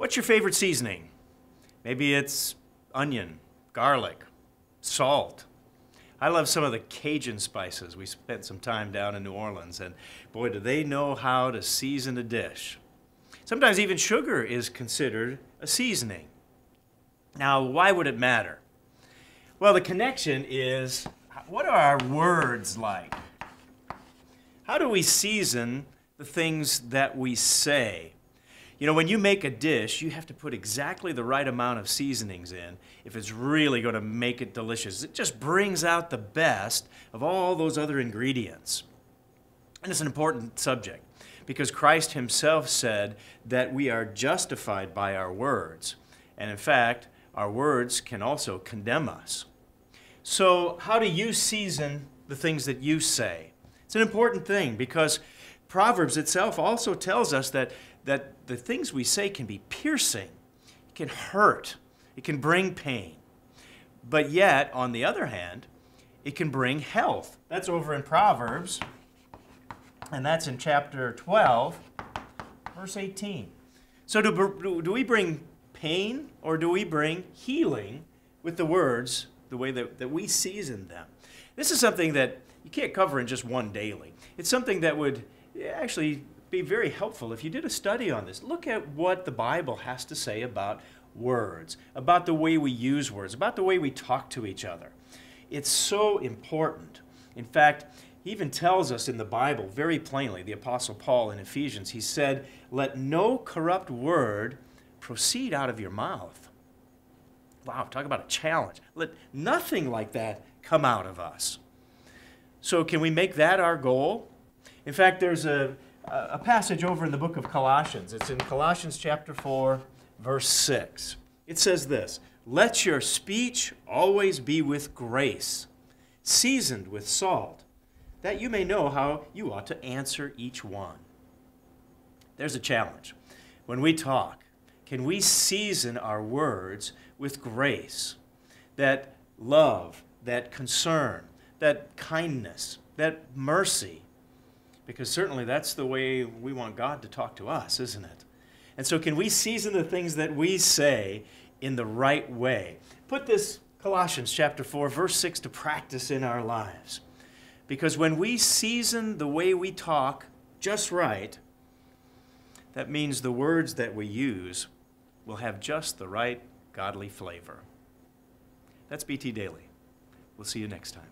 What's your favorite seasoning? Maybe it's onion, garlic, salt. I love some of the Cajun spices. We spent some time down in New Orleans, and boy, do they know how to season a dish. Sometimes even sugar is considered a seasoning. Now, why would it matter? Well, the connection is, what are our words like? How do we season the things that we say? You know, when you make a dish, you have to put exactly the right amount of seasonings in if it's really going to make it delicious. It just brings out the best of all those other ingredients. And it's an important subject because Christ himself said that we are justified by our words. And in fact, our words can also condemn us. So how do you season the things that you say? It's an important thing because Proverbs itself also tells us that the things we say can be piercing, it can hurt, it can bring pain. But yet, on the other hand, it can bring health. That's over in Proverbs, and that's in chapter 12, verse 18. So do we bring pain or do we bring healing with the words, the way that we season them? This is something that you can't cover in just one daily. It's something that would actually be very helpful if you did a study on this. Look at what the Bible has to say about words, about the way we use words, about the way we talk to each other. It's so important. In fact, he even tells us in the Bible very plainly, the Apostle Paul in Ephesians, he said, "Let no corrupt word proceed out of your mouth." Wow, talk about a challenge. Let nothing like that come out of us. So can we make that our goal? In fact, there's a passage over in the book of Colossians. It's in Colossians chapter 4, verse 6. It says this, "Let your speech always be with grace, seasoned with salt, that you may know how you ought to answer each one." There's a challenge. When we talk, can we season our words with grace? That love, that concern, that kindness, that mercy. Because certainly that's the way we want God to talk to us, isn't it? And so can we season the things that we say in the right way? Put this Colossians chapter 4, verse 6 to practice in our lives. Because when we season the way we talk just right, that means the words that we use will have just the right godly flavor. That's BT Daily. We'll see you next time.